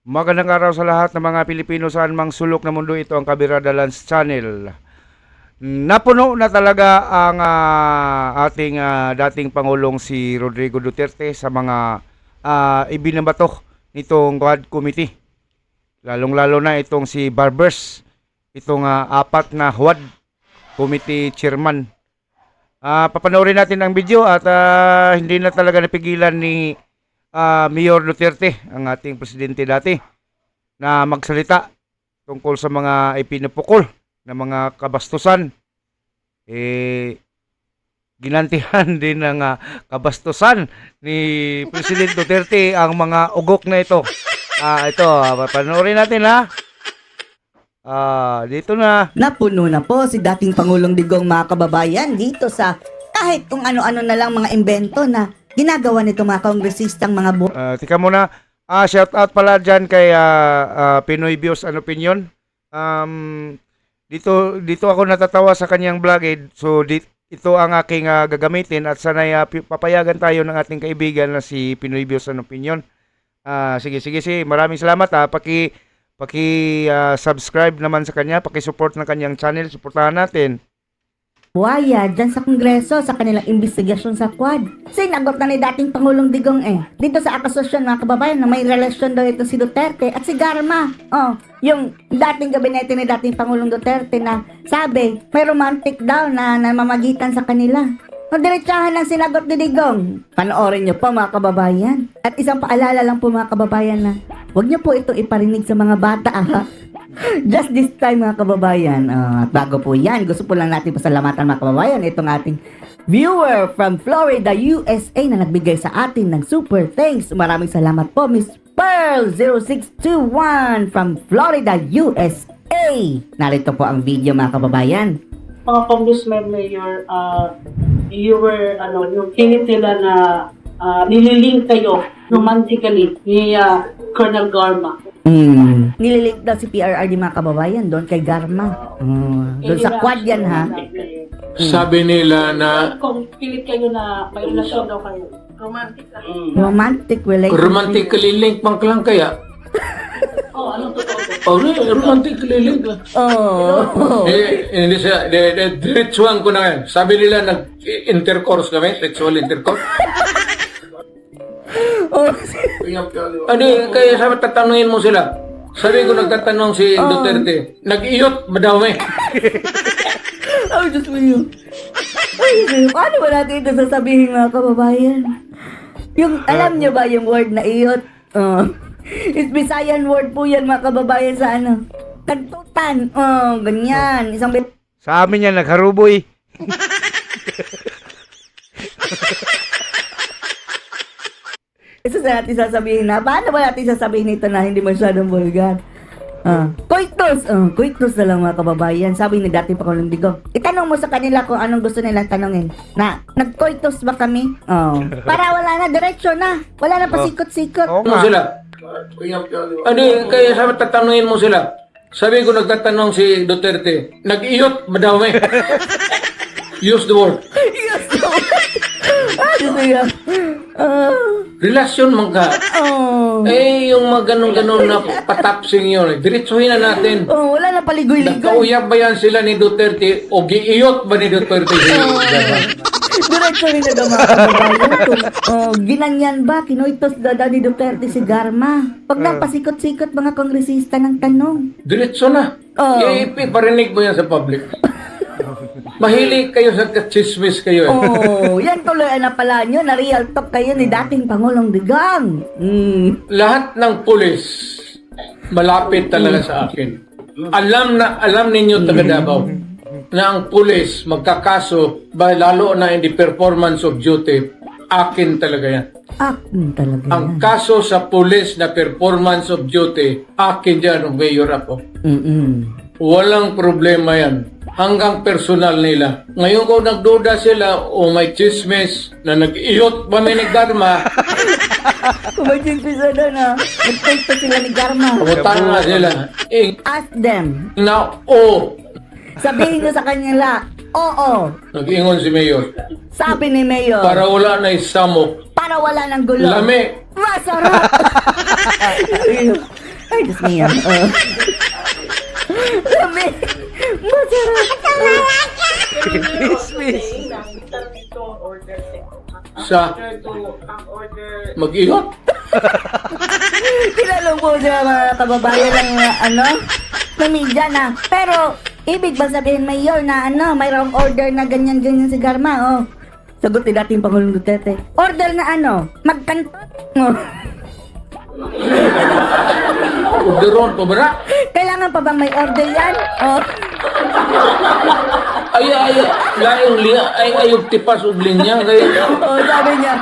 Magandang araw sa lahat ng mga Pilipino saan mang sulok na mundo. Ito ang Kabirada Lance Channel. Napuno na talaga ang ating dating Pangulong si Rodrigo Duterte sa mga ibinabato nitong Quad Committee. Lalong-lalo na itong si Barbers, itong apat na Quad Committee Chairman. Papanoorin natin ang video at hindi na talaga napigilan ni Mayor Duterte, ang ating presidente dati, na magsalita tungkol sa mga ipinupukol na mga kabastusan. Ginantihan din ng kabastusan ni President Duterte ang mga ugok na ito. Ito, panoorin natin dito na. Napuno na po si dating Pangulong Digong, mga kababayan, dito sa kahit kung ano-ano na lang mga imbento na ginagawa nito mga kongresistang mga Tika muna, shout out pala dyan kay Pinoy Views and Opinion. Dito ako natatawa sa kanyang vlog. So ito ang aking gagamitin at sanay papayagan tayo ng ating kaibigan na si Pinoy Views and Opinion. Sige, maraming salamat. Subscribe naman sa kanya, paki-support ng kanyang channel, suportahan natin. buhaya dyan sa Kongreso sa kanilang investigasyon sa Quad. Sinagot na ni dating Pangulong Digong dito sa akasasyon mga kababayan na may relasyon daw ito si Duterte at si Garma. Yung dating gabinete ni dating Pangulong Duterte na sabi may romantic daw na namamagitan sa kanila. Diretsahan ang sinagot ni Digong. Panoorin niyo po mga kababayan. At isang paalala lang po mga kababayan na huwag niyo po ito iparinig sa mga bata Just this time mga kababayan. At bago po yan, gusto po lang natin pasalamatan mga kababayan itong ating viewer from Florida, USA na nagbigay sa atin ng super thanks. Maraming salamat po Miss Pearl 0621 from Florida, USA. Narito po ang video mga kababayan. Mga congressman, mayor, you were, yung kilit nila na nililink kayo romantically ni Colonel Garma. Nililink daw si PRRD mga kababayan doon kay Garma. Doon sa Quad yan Sabi nila na Kung kilit kayo na may relasyon daw kayo. Romantic na. Romantic relationship. romantically linked pang lang kaya. Anong totoo? Romantically linked. Hindi siya, diretsuhan ko na yan. Sabi nila nag-intercourse kami, sexual intercourse. Kaya sabi tatanungin mo sila. Sabi ko nagtatanong si Duterte, nag-iyot madami. Diyos mo yun. Paano ba natin ito sasabihin mga kababayan? Yung, alam nyo ba yung word na iyot? It's Visayan word po yan mga kababayan sa kantutan. Ganyan. Sa amin yan, nagharuboy. Isa sa natin sasabihin na, paano ba natin sasabihin ito na hindi masyadong vulgar? Coitus na lang mga kababayan. Sabi ni dating Pangulong Digong. Itanong mo sa kanila kung anong gusto nilang tanongin. Na, nag-coitus ba kami? Para wala na, diretsyo na. Wala na pasikot-sikot. Ano sila? Kaya sabi tatanungin mo sila. Sabi ko nagtatanong si Duterte, nag-iyot madami. Use the word. Relasyon man ka. Yung mga ganun-ganun na patapsing yun. Diretsuhin na natin. Wala na paligoy-ligoy. Nagkauyab ba yan sila ni Duterte o giiyot ba ni Duterte si Diretso rin na daw mga kababayan. Ginanyan ba? Kinoitos daw ni Duterte si Garma. Pag napasikot-sikot mga kongresista ng tanong. Diretso na. Iparinig mo yan sa public. Mahilig kayo sa chismis kayo Yan tuloy na pala nyo, na real talk kayo ni dating Pangulong Digong. Lahat ng pulis malapit talaga sa akin. Alam ninyo taga Davao na ang pulis magkakaso lalo na in the performance of duty, akin talaga yan. Talaga Ang kaso sa pulis na performance of duty, akin dyan, mayor ako. Walang problema yan. Hanggang personal nila. Ngayon kung nagduda sila o may chismis na nag-iyot ba may Garma, Kumagin pisa doon nag-take pa sila ni Garma. pumunta na sila. Ask them. Sabihin nyo sa kanila, oo. Nag-ingon si Mayor. Sabi ni Mayor. Para wala na isamok. Para wala ng gulo. Lami. Masarap. Ay, Diyos niya. Lami. Masarap. Sa mag-ihot. Tinanong po siya mga kababayan ng na media na. Pero, ibig ba sabihin, Mayor, na mayroong order na ganyan-ganyan si Garma, oh. Sagot ni dating Pangulong Duterte. Order na magkanto. Oh. Orderon pa ba? Kailangan pa bang may order yan? Oh. Ayog tipas ug linya kay Oh, sabi niya,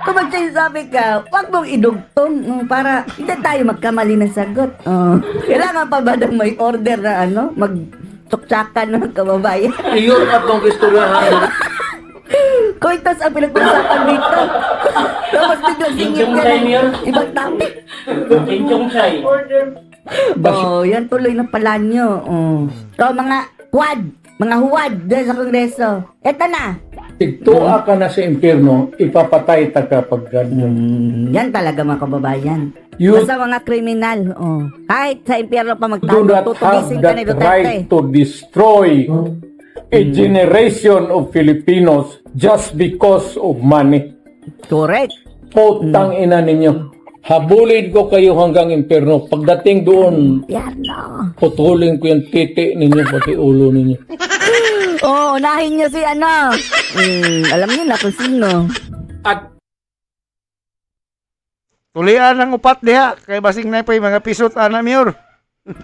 kung magsasabi ka, huwag mong idugtong para hindi tayo magkamali ng sagot. Oh. Kailangan pa ba ng may order na magtsuktsakan ng kababayan? iyon atong istoryahan. Koitas ang pinag-usapan dito. Tapos biglang singit ka ng ibang topic. Oh, yan tuloy na pala nyo. Oh. So, mga huwad dyan sa Kongreso. Eto na. Tigtuwa ka na sa impyerno, ipapatay ta kapag ganyan. Yan talaga mga kababayan. You Basta mga kriminal. Oh. Kahit sa impyerno pa do magtago, not have tutugisin ka ni that Duterte. right to destroy a generation of Filipinos just because of money. Correct. Putang ina ninyo. Habulin ko kayo hanggang impyerno. Pagdating doon, Impyerno. putulin ko yung titi ninyo pati ulo ninyo. Oh, unahin nyo si alam niyo na kung sino. At Tulian ang upat diha kay basing na pa mga pisot ana Mayor.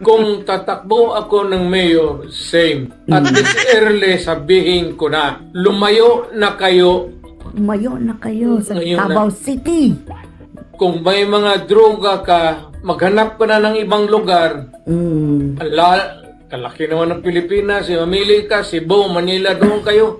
kung tatakbo ako ng mayor, same. At this early sabihin ko na, lumayo na kayo. Umayo na kayo sa Ngayon na. Davao City. Kung may mga droga ka, maghanap ka na ng ibang lugar. Kalaki naman ng Pilipinas, mamili ka, Cebu, Manila, doon kayo.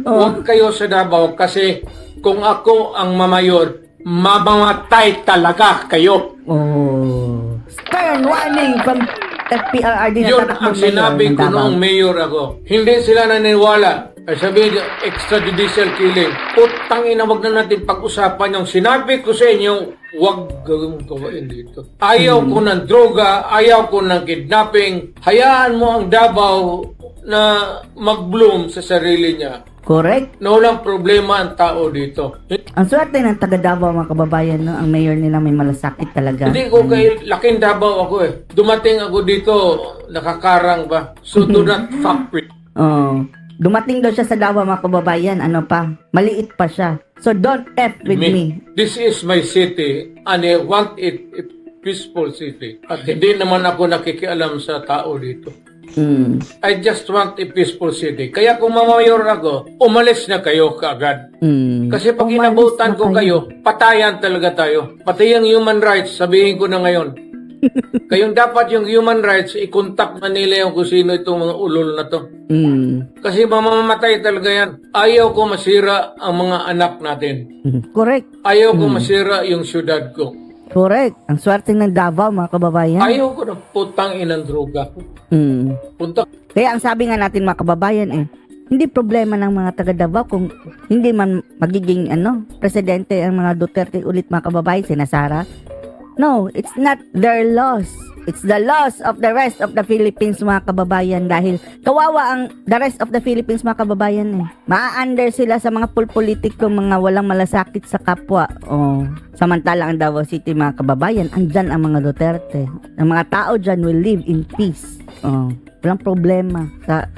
Huwag kayo sa Davao kasi kung ako ang mamayor, mamamatay talaga kayo. Oh. Stern warning from FPRRD na Yun tatakbong ang sinabi mayor ng ko Davao. noong mayor ako. Hindi sila naniniwala. Ay sabi niya, extrajudicial killing. Putang ina, wag na natin pag-usapan yung sinabi ko sa inyo, wag gawin gawain dito. Ayaw ko ng droga, ayaw ko ng kidnapping. Hayaan mo ang Davao na mag-bloom sa sarili niya. Correct. Na walang problema ang tao dito. Ang swerte ng taga Davao mga kababayan, no? Ang mayor nila may malasakit talaga. Hindi ko kay laking Davao ako eh. Dumating ako dito, nakakarang ba? So do not fuck with. Oh. Dumating daw siya sa Davao mga kababayan, maliit pa siya. So don't F with me. This is my city and I want it a peaceful city. At hindi naman ako nakikialam sa tao dito. I just want a peaceful city. Kaya kung mamayor ako, umalis na kayo kaagad. Kasi pag Umalis inabutan na ko kayo, patayan talaga tayo. Pati yung human rights, sabihin ko na ngayon. Kayong dapat yung human rights, i-contact na nila yung kung sino itong mga ulol na to. Kasi mamamatay talaga yan. Ayaw ko masira ang mga anak natin. Correct. Ayaw ko masira yung syudad ko. Correct. Ang swerte ng Davao mga kababayan. Ayaw ko na putang inang droga. Punta. Kaya ang sabi nga natin mga kababayan hindi problema ng mga taga Davao kung hindi man magiging presidente ang mga Duterte ulit mga kababayan, sinasara. No, it's not their loss. It's the loss of the rest of the Philippines mga kababayan dahil kawawa ang the rest of the Philippines mga kababayan maa-under sila sa mga politiko mga walang malasakit sa kapwa. Oh. Samantalang ang Davao City mga kababayan, andyan ang mga Duterte. Ang mga tao dyan will live in peace. Oh. Walang problema sa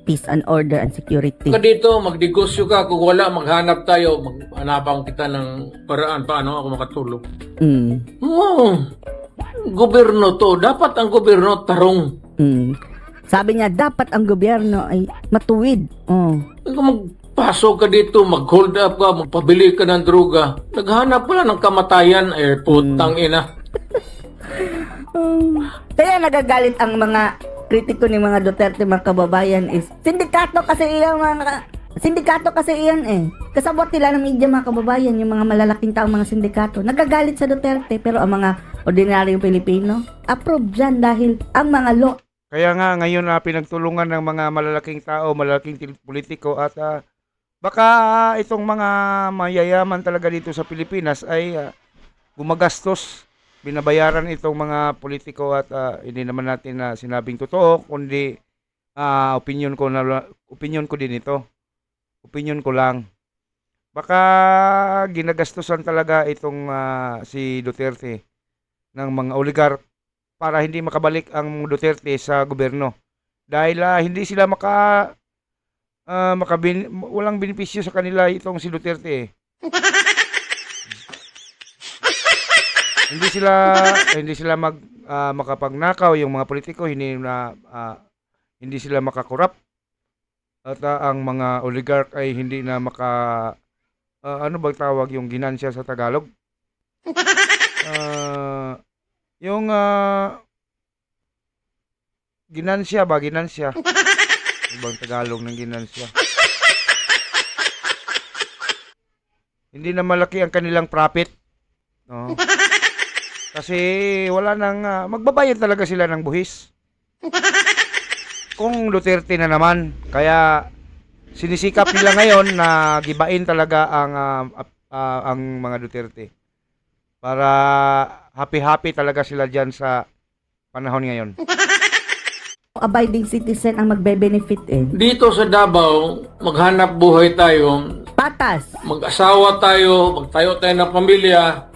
peace and order and security. Ka dito, magnegosyo ka. Kung wala, maghanap tayo. Maghanapang kita ng paraan paano ako makatulong. Gobyerno to. Dapat ang gobyerno tarong. Sabi niya, dapat ang gobyerno ay matuwid. Kung magpasok ka dito, mag-hold up ka, magpabili ka ng droga, naghanap pala ng kamatayan, putang ina. Kaya nagagalit ang mga kritiko ni mga Duterte mga kababayan is sindikato kasi iyan kasabot nila ng media mga kababayan, yung mga malalaking tao mga sindikato nagagalit sa Duterte, pero ang mga ordinaryong Pilipino approve dyan dahil ang mga law. Kaya nga ngayon pinagtulungan ng mga malalaking tao, malalaking politiko at baka itong mga mayayaman talaga dito sa Pilipinas ay gumagastos binabayaran itong mga politiko at hindi naman natin na sinabing totoo, kundi opinion ko din ito. Opinion ko lang. Baka ginagastusan talaga itong si Duterte ng mga oligarch para hindi makabalik ang Duterte sa gobyerno. Dahil hindi sila walang benepisyo sa kanila itong si Duterte. Hindi sila makapagnakaw yung mga politiko, hindi sila makakorap at ang mga oligarch ay hindi na ano bang tawag yung ginansya sa Tagalog? Yung ginansya. Ano bang Tagalog ng ginansya? Hindi na malaki ang kanilang profit. No? Kasi wala nang magbabayad talaga sila ng buhis. Kung Duterte na naman, kaya sinisikap nila ngayon na gibain talaga ang mga Duterte. Para happy-happy talaga sila diyan sa panahon ngayon. Abiding citizen ang magbe-benefit eh. Dito sa Davao, maghanap buhay tayo, Patas. mag-asawa tayo, magtayo tayo ng pamilya,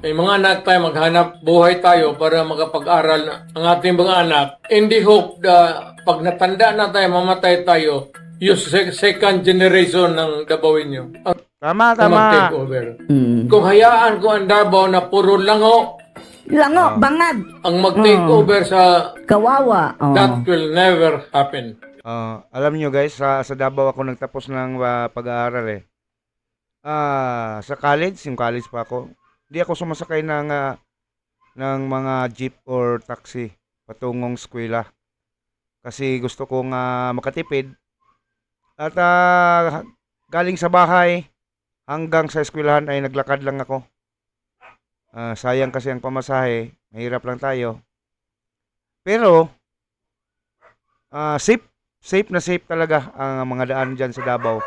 may mga anak tayo, maghanap buhay tayo para makapag-aral ang ating mga anak. In the hope na pag natanda na tayo, mamatay tayo, yung second generation ng Dabawenyo ang Tama. mag-take over. Kung hayaan ko ang Davao na puro lango Lango, bangag, ang mag-take over sa kawawa. that will never happen. Alam niyo guys, sa Davao ako nagtapos ng pag-aaral eh. Sa college, yung college pa ako, hindi ako sumasakay ng mga jeep or taxi patungong eskwela. Kasi gusto kong makatipid. At galing sa bahay hanggang sa eskwelahan ay naglakad lang ako. Sayang kasi ang pamasahe, mahirap lang tayo. Pero safe na safe talaga ang mga daan dyan sa Davao.